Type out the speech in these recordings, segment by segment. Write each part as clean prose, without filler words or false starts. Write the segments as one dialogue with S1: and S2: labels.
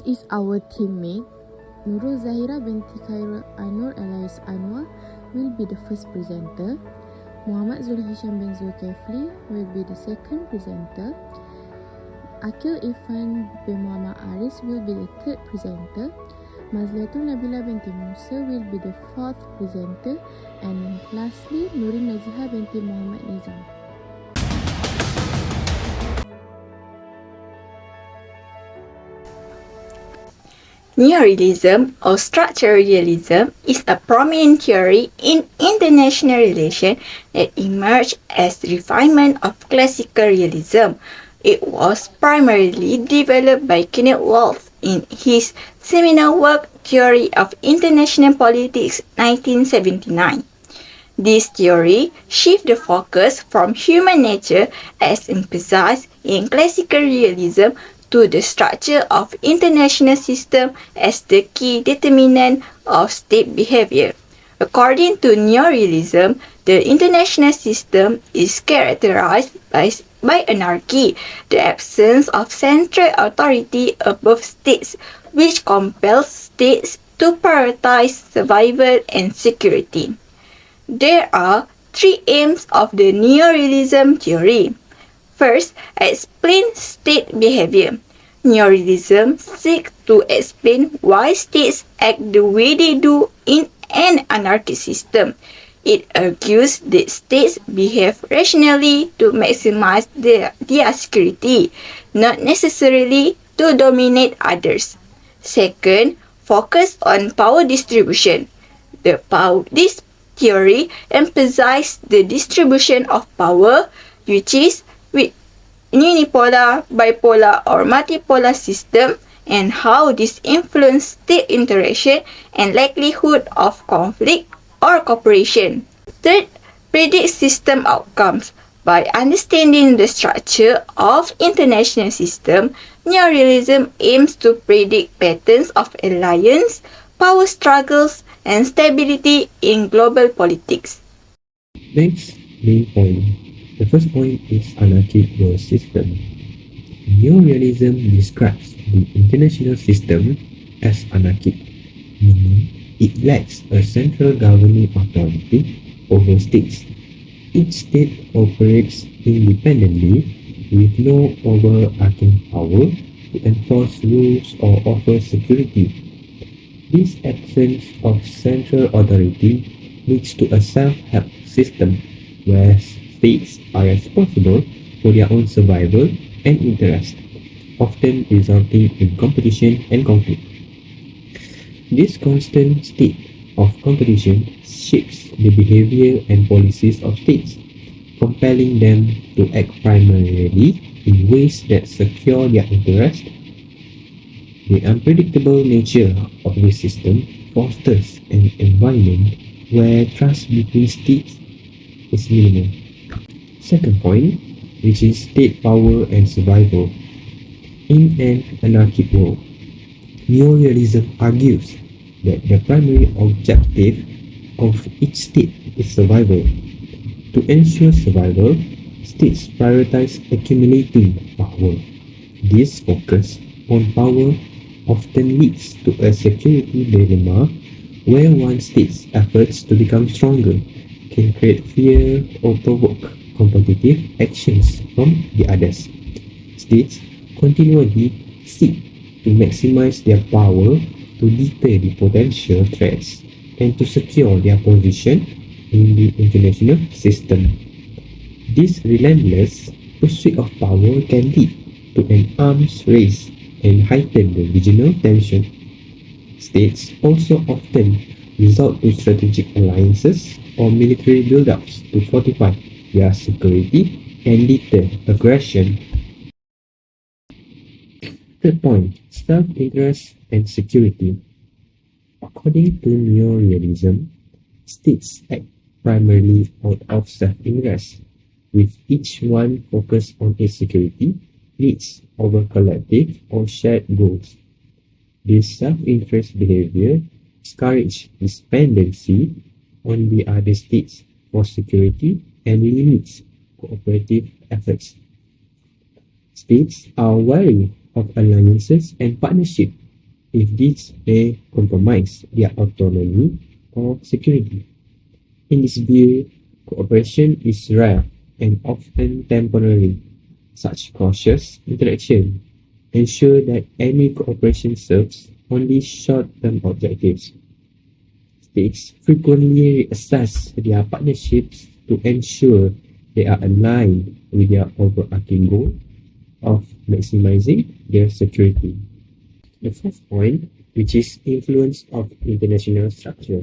S1: This is our teammate. Nurul Zahira binti Khairul Anur alias Anwar will be the first presenter. Muhammad Zulhisham bin Zulkifli will be the second presenter. Akil Irfan bin Muhammad Aris will be the third presenter. Mazlatul Nabila binti Musa will be the fourth presenter. And lastly, Nurin Naziha binti Muhammad Nizam.
S2: Neorealism or structural realism is a prominent theory in international relations that emerged as refinement of classical realism. It was primarily developed by Kenneth Waltz in his seminal work Theory of International Politics 1979. This theory shifts the focus from human nature as emphasized in classical realism to the structure of international system as the key determinant of state behavior. According to neorealism, the international system is characterized by anarchy, the absence of central authority above states, which compels states to prioritize survival and security. There are three aims of the neorealism theory. First, explain state behavior. Neorealism seeks to explain why states act the way they do in an anarchist system. It argues that states behave rationally to maximize their security, not necessarily to dominate others. Second, focus on power distribution. This theory emphasizes the distribution of power, which is with unipolar, bipolar, or multipolar system, and how this influences state interaction and likelihood of conflict or cooperation. Third, predict system outcomes. By understanding the structure of international system, neorealism aims to predict patterns of alliance, power struggles, and stability in global politics.
S3: Next, main point. The first point is anarchic world system. Neorealism describes the international system as anarchic, meaning it lacks a central governing authority over states. Each state operates independently with no overarching power to enforce rules or offer security. This absence of central authority leads to a self-help system where states are responsible for their own survival and interest, often resulting in competition and conflict. This constant state of competition shapes the behavior and policies of states, compelling them to act primarily in ways that secure their interest. The unpredictable nature of this system fosters an environment where trust between states is minimal. Second point, which is state power and survival. In an anarchic world, neorealism argues that the primary objective of each state is survival. To ensure survival, states prioritize accumulating power. This focus on power often leads to a security dilemma where one state's efforts to become stronger can create fear or provoke competitive actions from the others. States continually seek to maximize their power to deter the potential threats and to secure their position in the international system. This relentless pursuit of power can lead to an arms race and heighten the regional tension. States also often resort to strategic alliances or military build-ups to fortify their security and deter aggression. Third point, self-interest and security. According to neorealism, states act primarily out of self-interest, with each one focused on its security, needs over collective or shared goals. This self-interest behavior discourages dependency on the other states for security and limits cooperative efforts. States are wary of alliances and partnerships if these may compromise their autonomy or security. In this view, cooperation is rare and often temporary. Such cautious interaction ensure that any cooperation serves only short-term objectives. States frequently reassess their partnerships to ensure they are aligned with their overarching goal of maximizing their security. The fourth point, which is influence of international structure.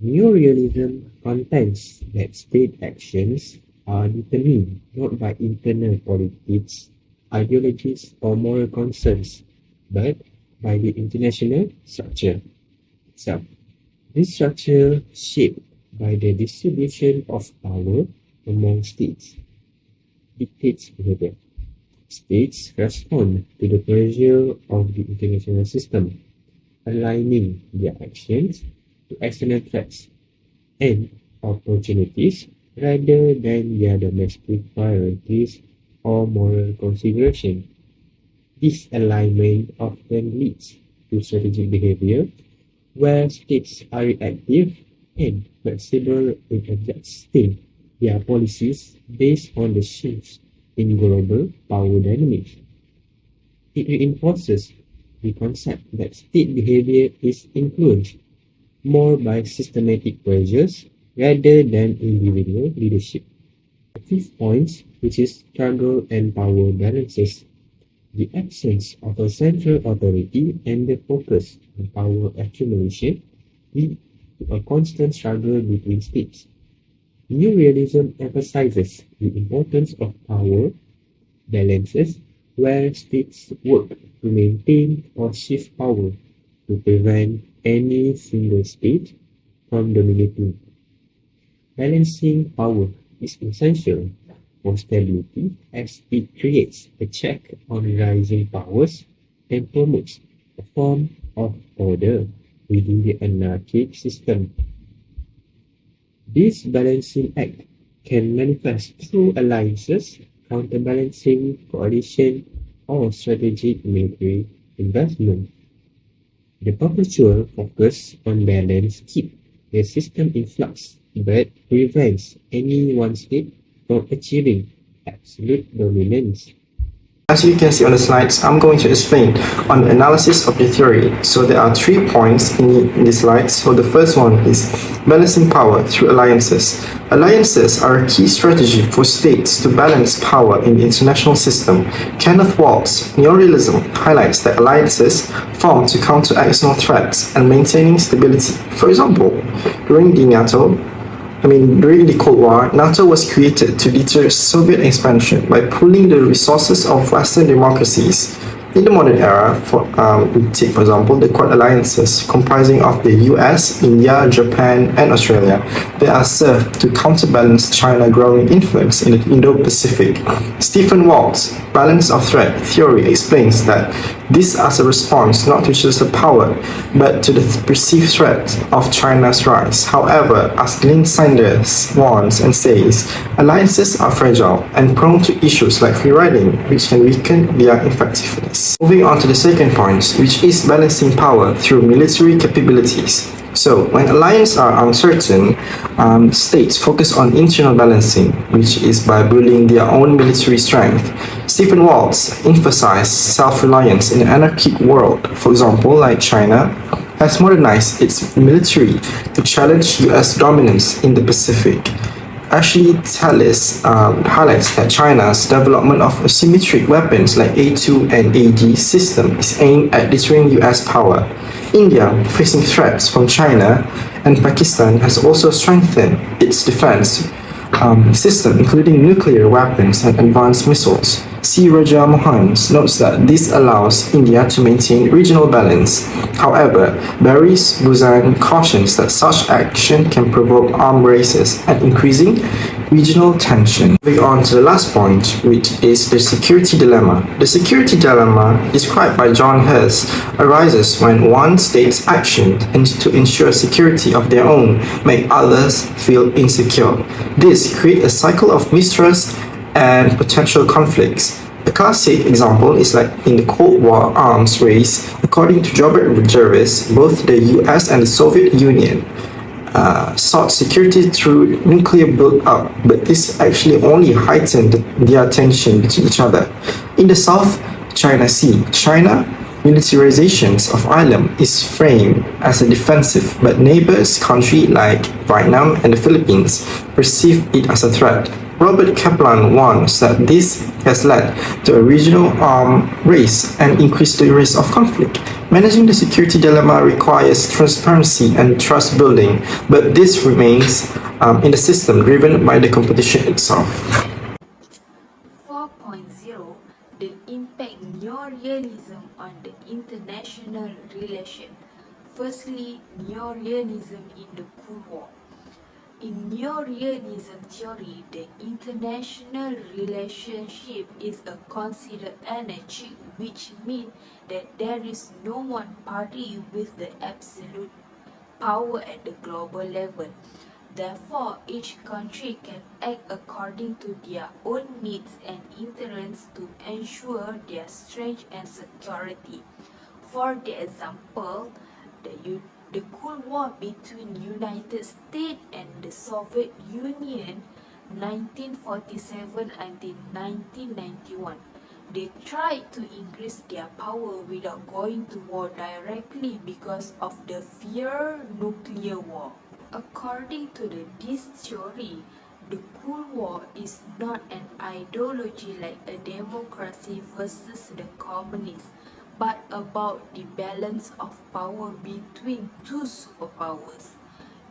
S3: Neorealism contends that state actions are determined not by internal politics, ideologies, or moral concerns, but by the international structure itself. This structure, shaped by the distribution of power among states, dictates behavior. States respond to the pressure of the international system, aligning their actions to external threats and opportunities rather than their domestic priorities or moral consideration. This alignment often leads to strategic behavior where states are reactive and flexible in adjusting their policies based on the shifts in global power dynamics. It reinforces the concept that state behavior is influenced more by systematic pressures rather than individual leadership. The fifth point, which is struggle and power balances. The absence of a central authority and the focus on power accumulation lead to a constant struggle between states. New realism emphasizes the importance of power balances where states work to maintain or shift power to prevent any single state from dominating. Balancing power is essential for stability as it creates a check on rising powers and promotes a form of order within the anarchic system. This balancing act can manifest through alliances, counterbalancing, coalition, or strategic military investment. The perpetual focus on balance keeps the system in flux but prevents any one state from achieving absolute dominance.
S4: As you can see on the slides, I'm going to explain on the analysis of the theory. So there are 3 points in the slides. So the first one is balancing power through alliances. Alliances are a key strategy for states to balance power in the international system. Kenneth Walt's Neorealism highlights that alliances form to counter external threats and maintaining stability. For example, during the Cold War, NATO was created to deter Soviet expansion by pooling the resources of Western democracies. In the modern era, we take, for example, the Quad alliances comprising of the US, India, Japan, and Australia. They are served to counterbalance China's growing influence in the Indo-Pacific. Stephen Walt's balance of threat theory explains that this as a response not to just the power, but to the perceived threat of China's rise. However, as Glyn Sanders warns and says, alliances are fragile and prone to issues like free riding, which can weaken their effectiveness. Moving on to the second point, which is balancing power through military capabilities. So, when alliances are uncertain, states focus on internal balancing, which is by building their own military strength. Stephen Waltz emphasized self-reliance in an anarchic world. For example, like China has modernized its military to challenge US dominance in the Pacific. Ashley Tallis highlights that China's development of asymmetric weapons like A2 and AD system is aimed at deterring US power. India, facing threats from China and Pakistan, has also strengthened its defense system, including nuclear weapons and advanced missiles. C. Raja Mohan notes that this allows India to maintain regional balance. However, Barry's Buzan cautions that such action can provoke armed races and increasing regional tension. Moving on to the last point, which is the security dilemma. The security dilemma, described by John Hess, arises when one state's action to ensure security of their own make others feel insecure. This creates a cycle of mistrust and potential conflicts. A classic example is like in the Cold War arms race, the According to Robert Jervis, both the US and the Soviet Union sought security through nuclear build-up, but this actually only heightened their tension between each other. In the South China Sea, China militarizations of island is framed as a defensive, but neighbors countries like Vietnam and the Philippines perceive it as a threat. Robert Kaplan warns that this has led to a regional race and increased the risk of conflict. Managing the security dilemma requires transparency and trust building, but this remains in the system driven by the competition itself.
S5: 4.0 The impact neorealism on the international relation. Firstly, neorealism in the Cold War. In neorealism theory, the international relationship is a considered anarchic, which means that there is no one party with the absolute power at the global level. Therefore, each country can act according to their own needs and interests to ensure their strength and security. For the example, the Cold War between United States and the Soviet Union 1947 until 1991. They tried to increase their power without going to war directly because of the fear nuclear war. According to this theory, the Cold War is not an ideology like a democracy versus the communists, but about the balance of power between two superpowers.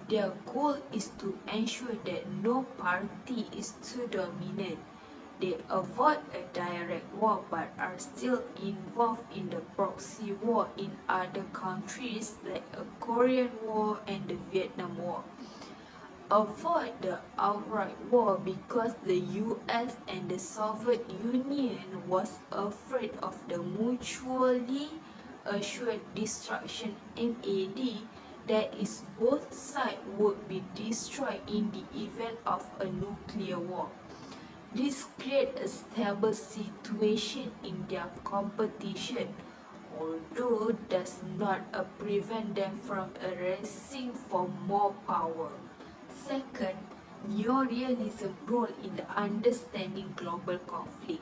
S5: Their goal is to ensure that no party is too dominant. They avoid a direct war but are still involved in the proxy war in other countries like a Korean War and the Vietnam War. Avoid the outright war because the US and the Soviet Union was afraid of the mutually assured destruction MAD, that is, both sides would be destroyed in the event of a nuclear war. This creates a stable situation in their competition, although does not prevent them from racing for more power. Second, neorealism role in the understanding global conflict.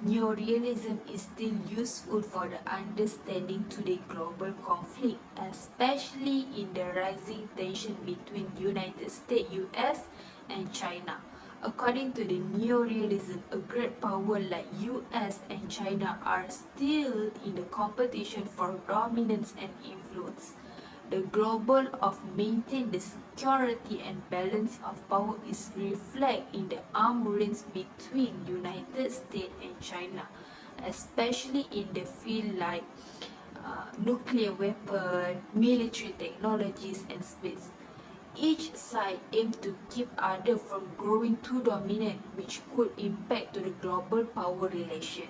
S5: Neorealism is still useful for the understanding today global conflict, especially in the rising tension between United States, US, and China. According to the neorealism, a great power like US and China are still in the competition for dominance and influence. The goal of maintain the security and balance of power is reflected in the arms race between United States and China, especially in the field like nuclear weapon, military technologies, and space. Each side aims to keep other from growing too dominant, which could impact to the global power relation.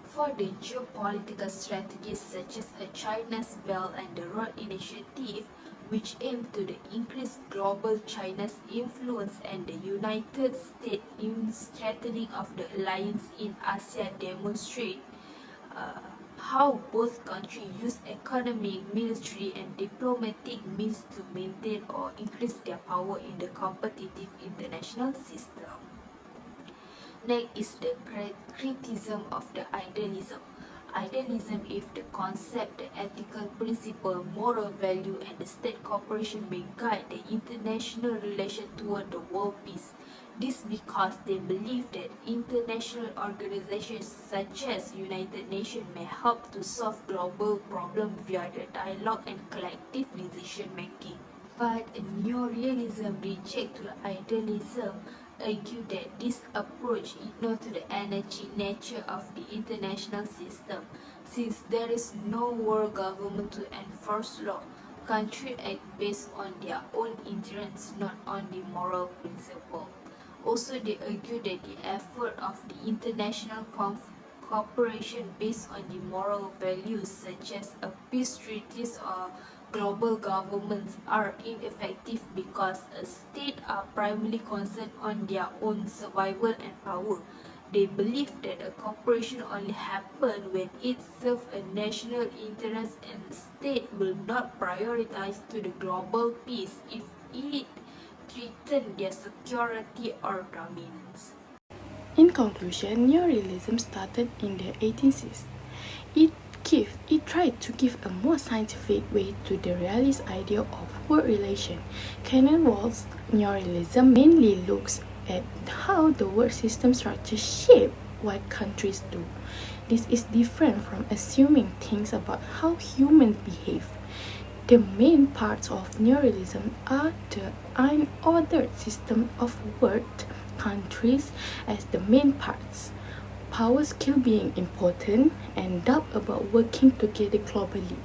S5: For the geopolitical strategies such as China's Belt and the Road Initiative, which aim to the increase global China's influence, and the United States in strengthening of the alliance in Asia, demonstrate how both countries use economic, military, and diplomatic means to maintain or increase their power in the competitive international system. Next is the criticism of the idealism. Idealism is the concept, the ethical principle, moral value, and the state cooperation may guide the international relation toward the world peace. This because they believe that international organizations such as United Nations may help to solve global problems via the dialogue and collective decision making. But neorealism rejects idealism, argue that this approach ignores the energy nature of the international system. Since there is no world government to enforce law, countries act based on their own interests, not on the moral principle. Also, they argue that the effort of the international cooperation based on the moral values such as peace treaties or global governments are ineffective because states are primarily concerned on their own survival and power. They believe that a cooperation only happens when it serves a national interest, and the state will not prioritize to the global peace if it threatens their security or dominance.
S1: In conclusion, neorealism started in the 1860s. It tried to give a more scientific way to the realist idea of world relation. Kenneth Walt's neorealism mainly looks at how the world system structure shape what countries do. This is different from assuming things about how humans behave. The main parts of neorealism are the unordered system of world countries as the main parts, power skill being important, and doubt about working together globally.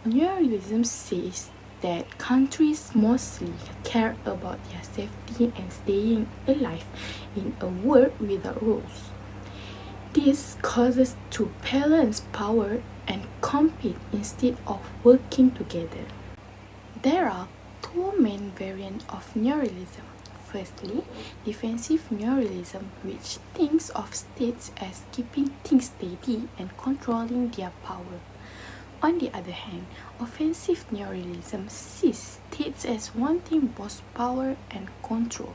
S1: Neorealism says that countries mostly care about their safety and staying alive in a world without rules. This causes to balance power and compete instead of working together. There are two main variants of neorealism. Firstly, defensive neorealism, which thinks of states as keeping things steady and controlling their power. On the other hand, offensive neorealism sees states as wanting both power and control.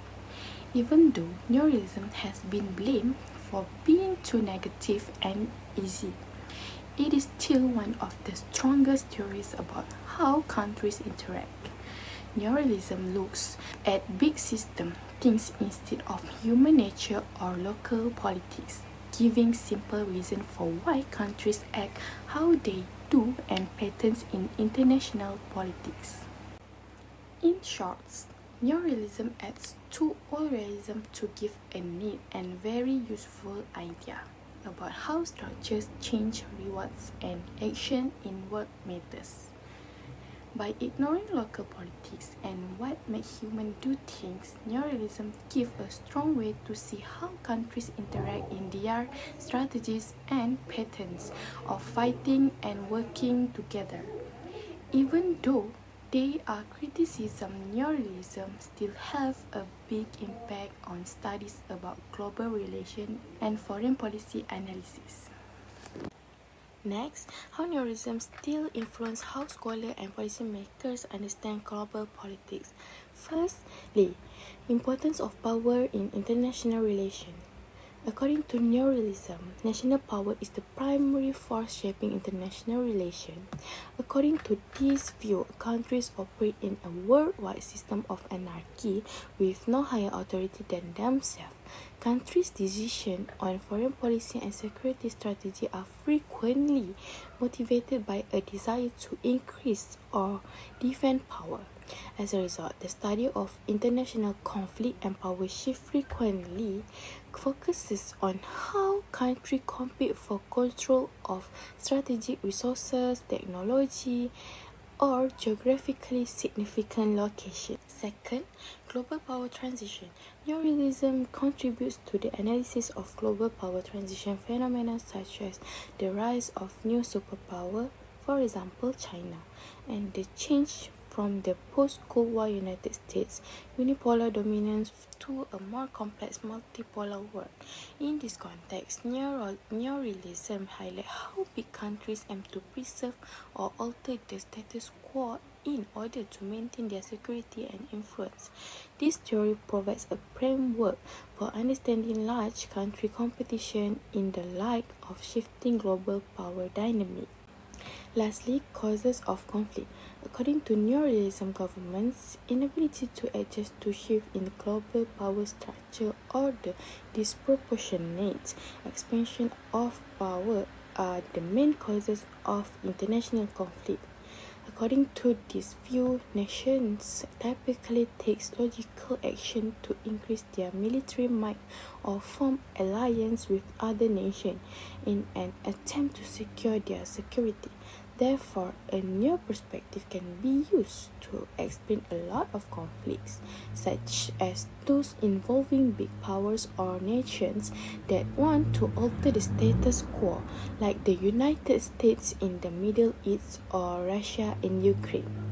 S1: Even though neorealism has been blamed for being too negative and easy, it is still one of the strongest theories about how countries interact. Neorealism looks at big system things instead of human nature or local politics, giving simple reason for why countries act how they do and patterns in international politics. In short, neorealism adds to old realism to give a neat and very useful idea about how structures change rewards and action in work matters. By ignoring local politics and what makes humans do things, neorealism gives a strong way to see how countries interact in their strategies and patterns of fighting and working together. Even though they are criticism, neorealism still have a big impact on studies about global relations and foreign policy analysis. Next, how neorealism still influence how scholars and policymakers understand global politics. Firstly, importance of power in international relations. According to neorealism, national power is the primary force shaping international relations. According to this view, countries operate in a worldwide system of anarchy with no higher authority than themselves. Countries' decisions on foreign policy and security strategy are frequently motivated by a desire to increase or defend power. As a result, the study of international conflict and power shift frequently focuses on how countries compete for control of strategic resources, technology, or geographically significant location. Second, global power transition. Neorealism contributes to the analysis of global power transition phenomena such as the rise of new superpower, for example China, and the change from the post-Cold War United States unipolar dominance to a more complex multipolar world. In this context, neorealism highlights how big countries aim to preserve or alter the status quo in order to maintain their security and influence. This theory provides a framework for understanding large country competition in the light of shifting global power dynamics. Lastly, causes of conflict. According to neorealism, governments' inability to adjust to shift in global power structure or the disproportionate expansion of power are the main causes of international conflict. According to this view, nations typically take logical action to increase their military might or form alliances with other nations in an attempt to secure their security. Therefore, a new perspective can be used to explain a lot of conflicts, such as those involving big powers or nations that want to alter the status quo, like the United States in the Middle East or Russia in Ukraine.